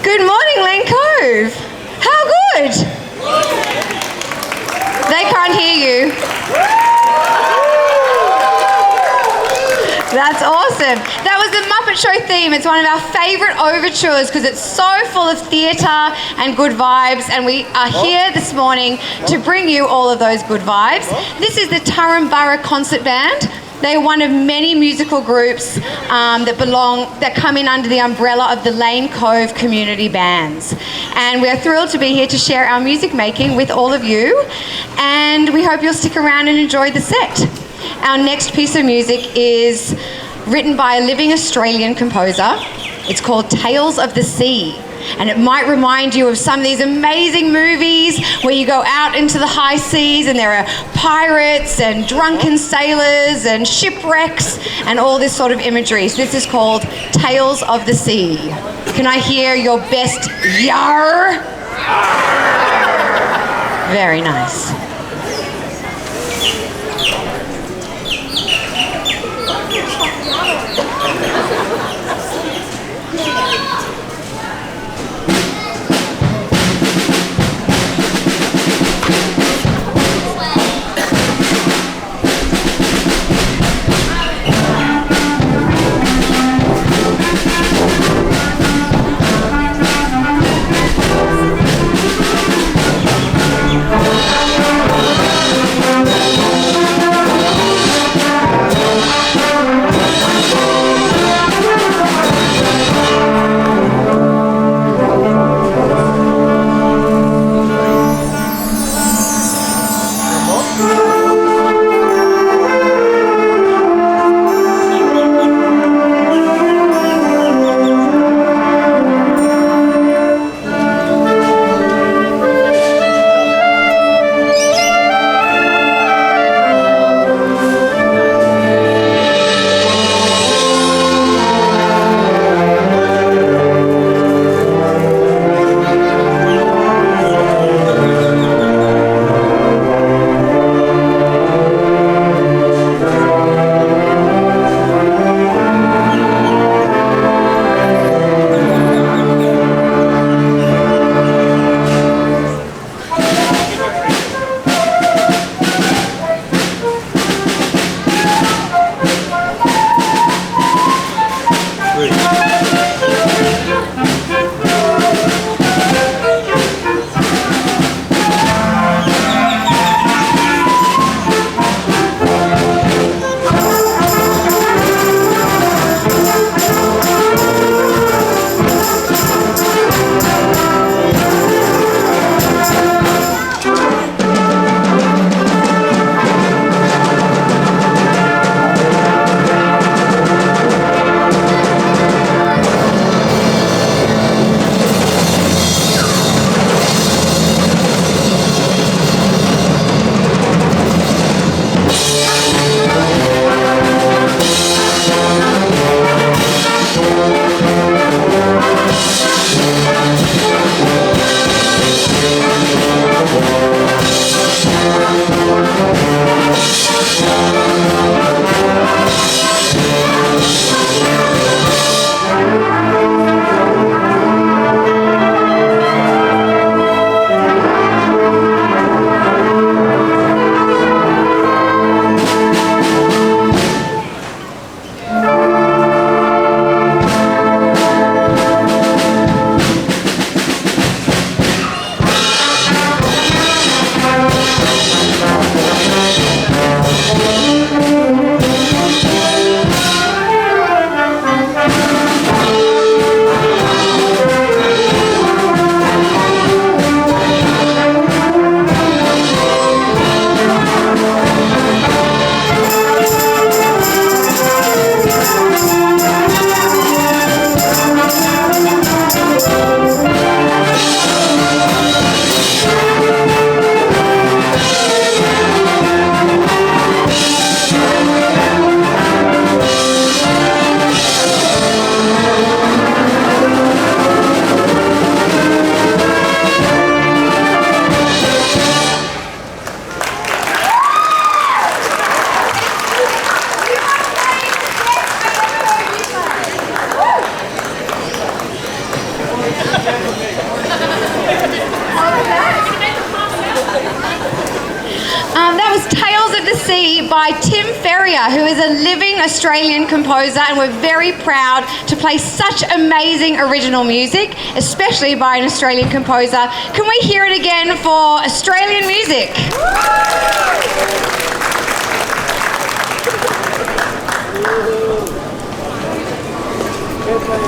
Good morning, Lane Cove. How good? They can't hear you. That's awesome. That was the Muppet Show theme. It's one of our favourite overtures because it's so full of theatre and good vibes, and we are here this morning to bring you all of those good vibes. This is the Turrumburra Concert Band. They are one of many musical groups that come in under the umbrella of the Lane Cove community bands. And we are thrilled to be here to share our music making with all of you. And we hope you'll stick around and enjoy the set. Our next piece of music is written by a living Australian composer. It's called Tales of the Sea. And it might remind you of some of these amazing movies where you go out into the high seas and there are pirates and drunken sailors and shipwrecks and all this sort of imagery. So this is called Tales of the Sea. Can I hear your best yar? Very nice. by Tim Ferrier, who is a living Australian composer, and we're very proud to play such amazing original music, especially by an Australian composer. Can we hear it again for Australian music?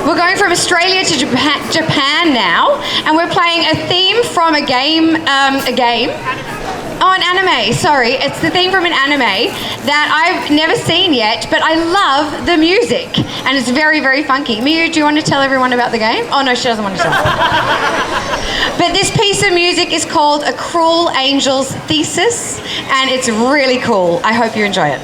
We're going from Australia to Japan now, and we're playing a theme from a game. Oh, an anime, sorry. It's the theme from an anime that I've never seen yet, but I love the music, and it's very, very funky. Miyu, do you want to tell everyone about the game? Oh, no, she doesn't want to tell. But this piece of music is called A Cruel Angel's Thesis, and it's really cool. I hope you enjoy it.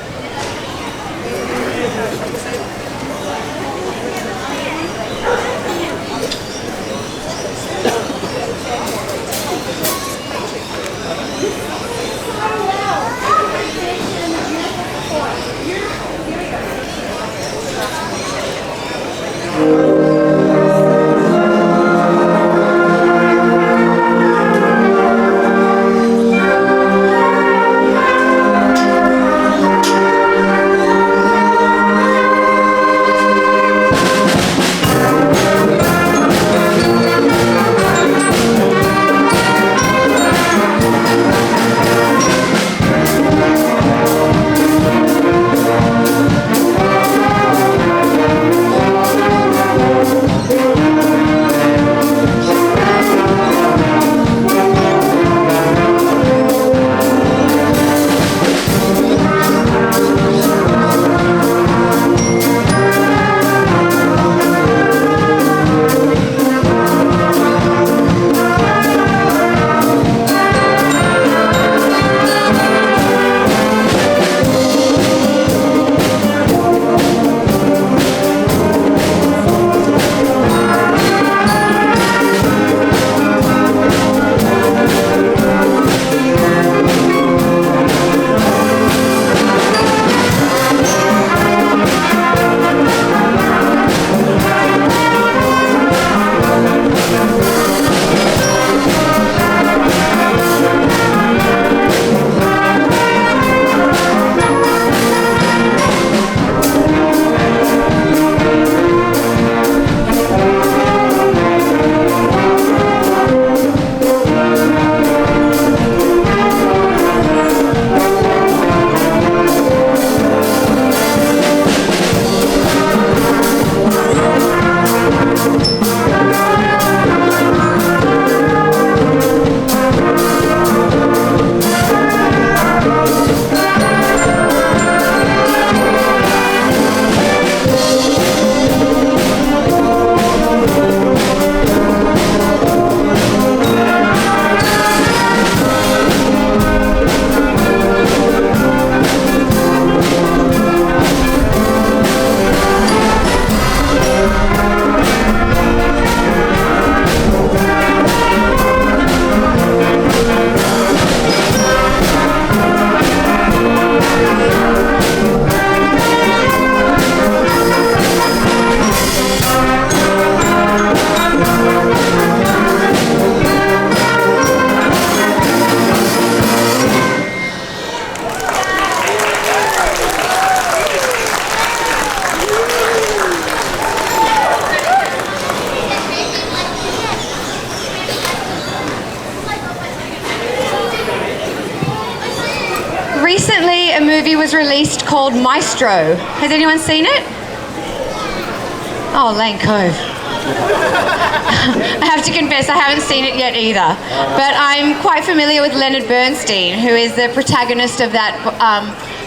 Recently, a movie was released called Maestro. Has anyone seen it? Oh, Lane Cove. I have to confess, I haven't seen it yet either. But I'm quite familiar with Leonard Bernstein, who is the protagonist of that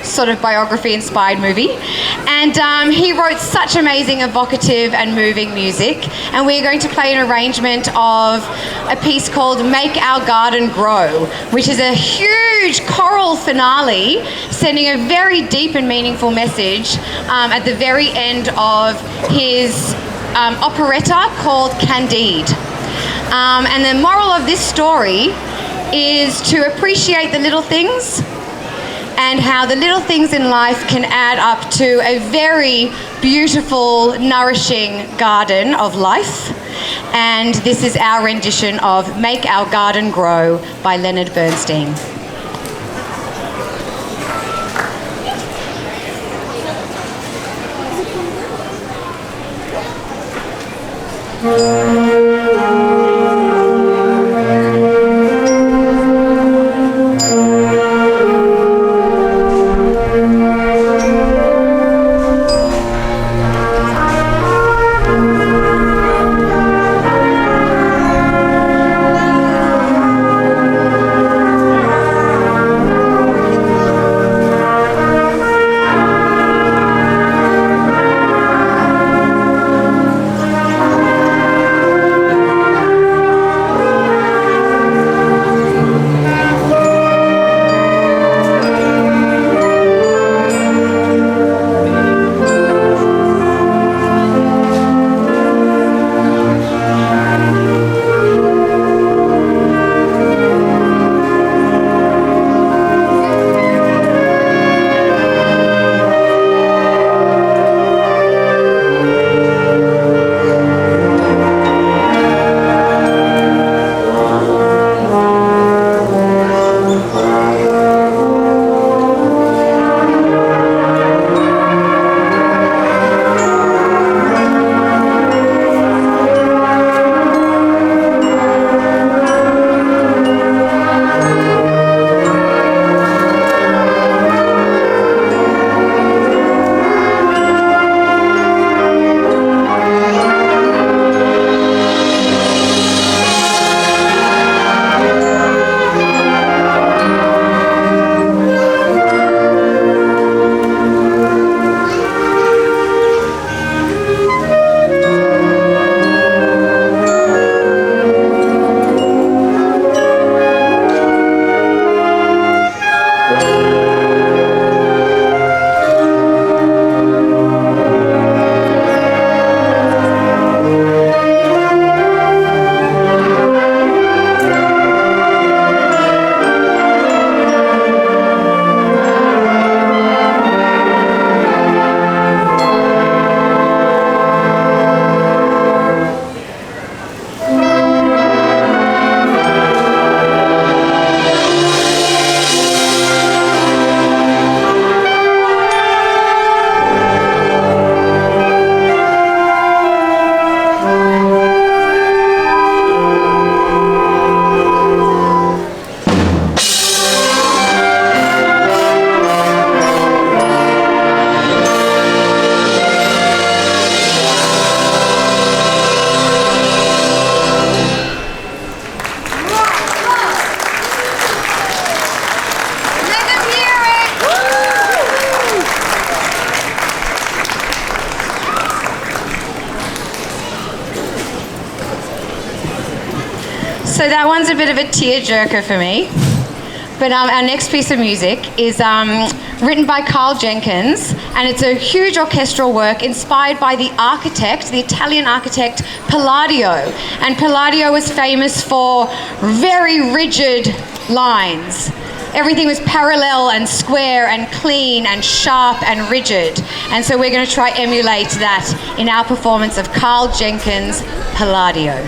sort of biography-inspired movie. And he wrote such amazing, evocative and moving music. And we're going to play an arrangement of a piece called Make Our Garden Grow, which is a huge choral finale sending a very deep and meaningful message at the very end of his operetta called Candide. And the moral of this story is to appreciate the little things and how the little things in life can add up to a very beautiful, nourishing garden of life. And this is our rendition of Make Our Garden Grow by Leonard Bernstein. So that one's a bit of a tearjerker for me. But our next piece of music is written by Carl Jenkins, and it's a huge orchestral work inspired by the architect, the Italian architect Palladio. And Palladio was famous for very rigid lines. Everything was parallel and square and clean and sharp and rigid. And so we're going to try emulate that in our performance of Carl Jenkins' Palladio.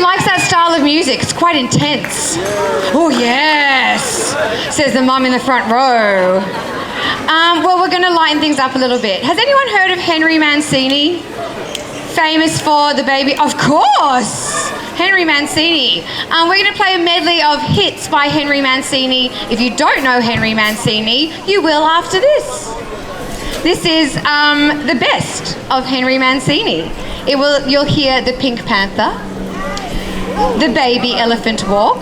likes that style of music. It's quite intense. Oh, yes, says the mum in the front row. Well, we're going to lighten things up a little bit. Has anyone heard of Henry Mancini? Famous for the baby? Of course! Henry Mancini. We're going to play a medley of hits by Henry Mancini. If you don't know Henry Mancini, you will after this. This is the best of Henry Mancini. You'll hear The Pink Panther, The Baby Elephant Walk,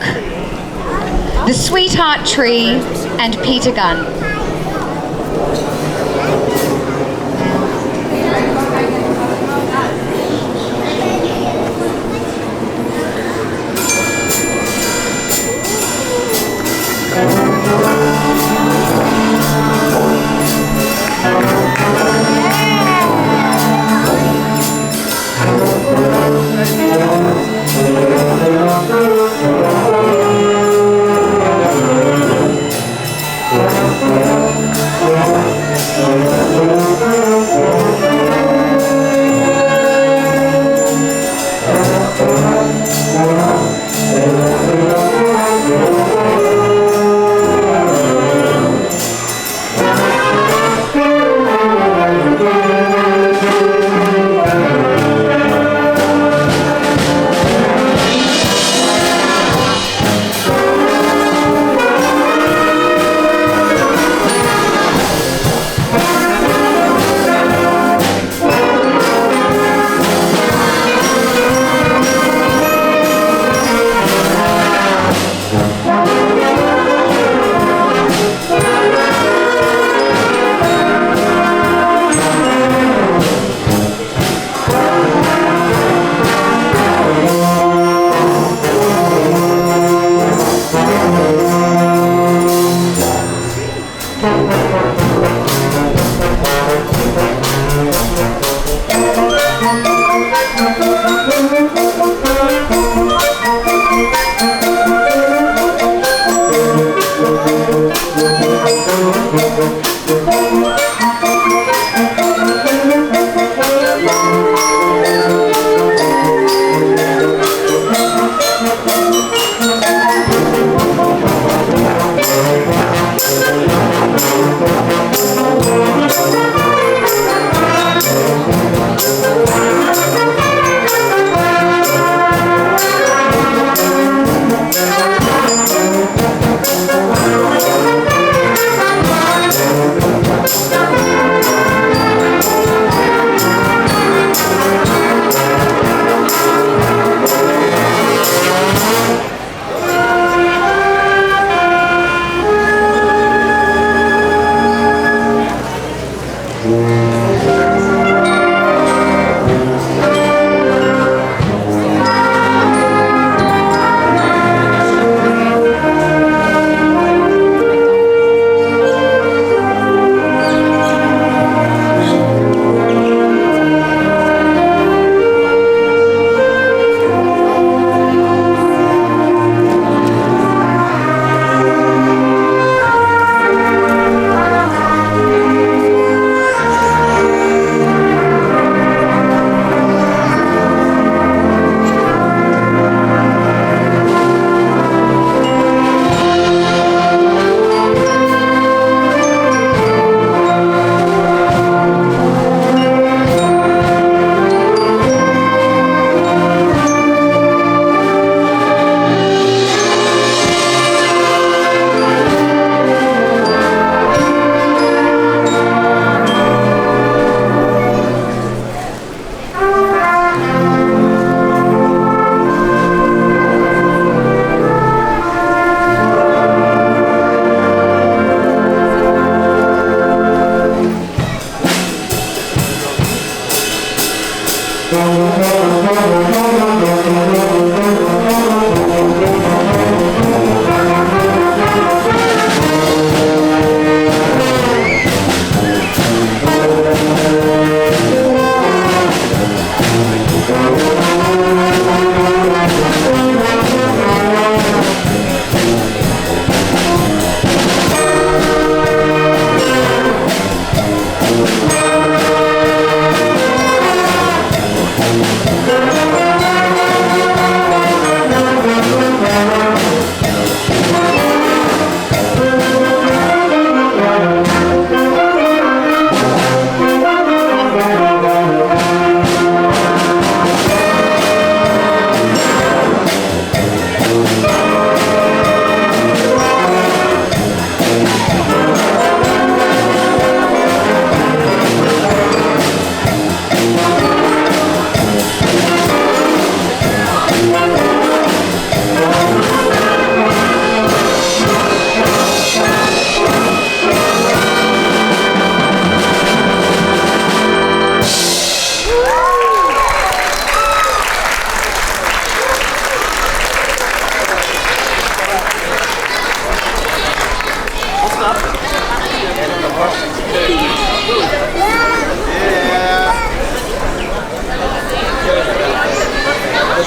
The Sweetheart Tree, and Peter Gunn.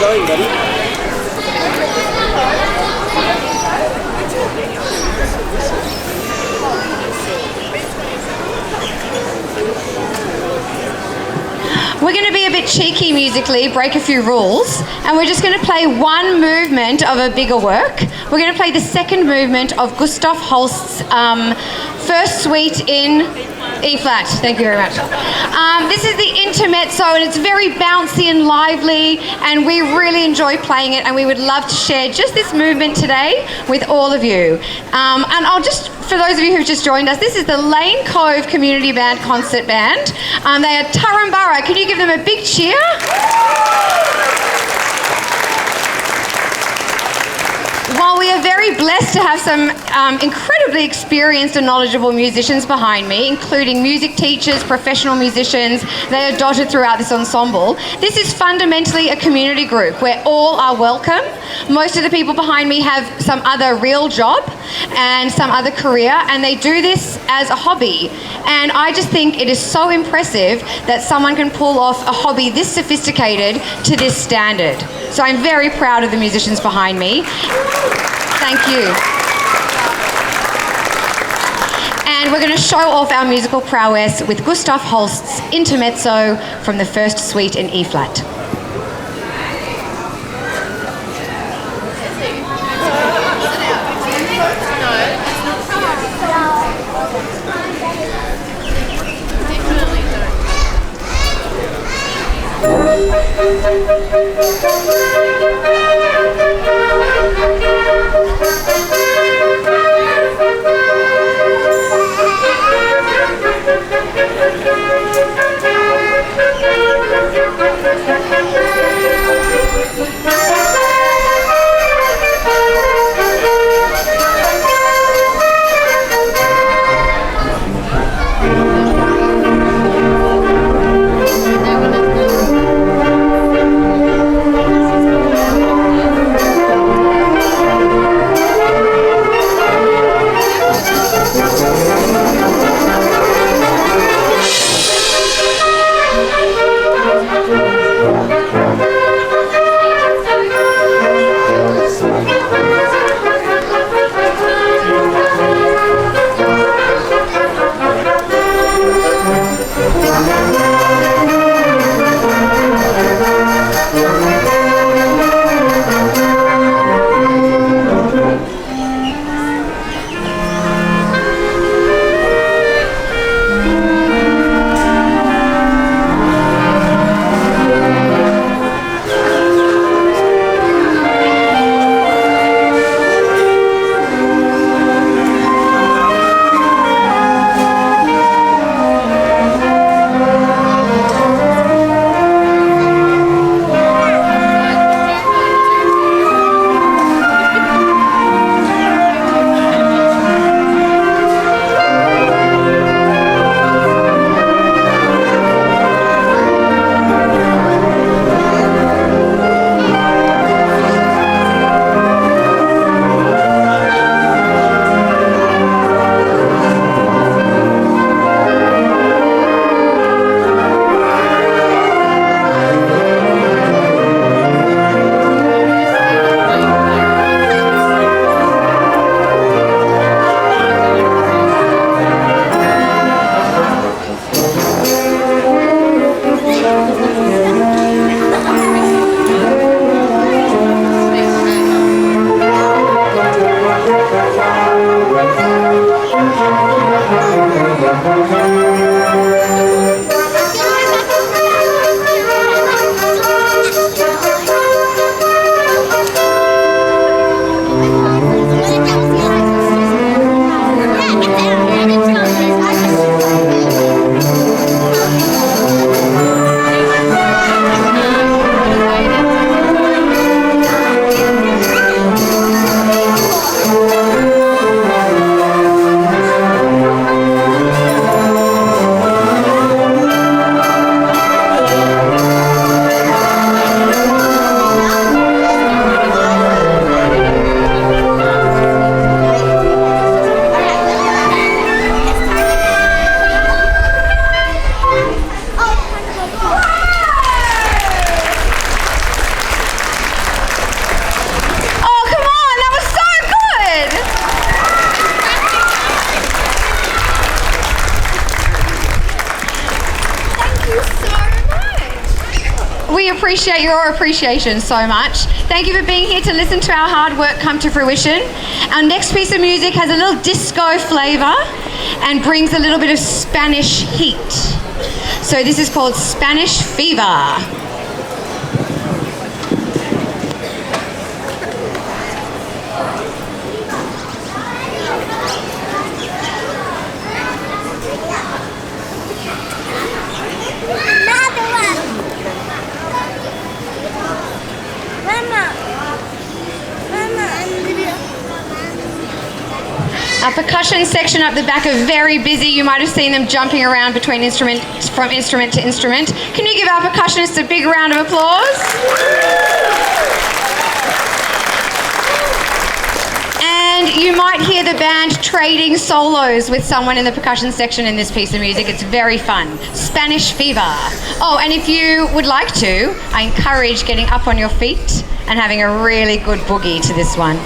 going, buddy? We're going to be a bit cheeky musically, break a few rules, and we're just going to play one movement of a bigger work. We're going to play the second movement of Gustav Holst's first suite in E flat. Thank you very much. This is the intermezzo, and it's very bouncy and lively, and we really enjoy playing it, and we would love to share just this movement today with all of you. And I'll just, for those of you who've just joined us, this is the Lane Cove Community Band Concert Band. They are Turrumburra. Can you give them a big cheer? While we are very blessed to have some incredibly experienced and knowledgeable musicians behind me, including music teachers, professional musicians, they are dotted throughout this ensemble. This is fundamentally a community group where all are welcome. Most of the people behind me have some other real job and some other career, and they do this as a hobby. And I just think it is so impressive that someone can pull off a hobby this sophisticated to this standard. So I'm very proud of the musicians behind me. Thank you. And we're going to show off our musical prowess with Gustav Holst's intermezzo from the first suite in E flat. appreciate your appreciation so much. Thank you for being here to listen to our hard work come to fruition. Our next piece of music has a little disco flavour and brings a little bit of Spanish heat. So this is called Spanish Fever. Our percussion section up the back are very busy. You might have seen them jumping around between from instrument to instrument. Can you give our percussionists a big round of applause? And you might hear the band trading solos with someone in the percussion section in this piece of music. It's very fun. Spanish Fever. Oh, and if you would like to, I encourage getting up on your feet and having a really good boogie to this one.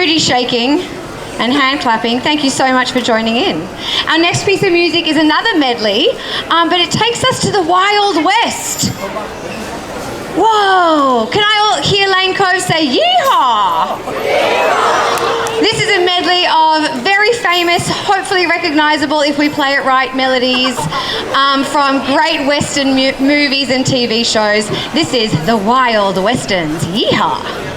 booty shaking and hand clapping. Thank you so much for joining in. Our next piece of music is another medley, but it takes us to the Wild West. Whoa! Can I all hear Lane Cove say yeehaw? Yeehaw! This is a medley of very famous, hopefully recognisable if we play it right, melodies from great Western movies and TV shows. This is the Wild Westerns. Yeehaw!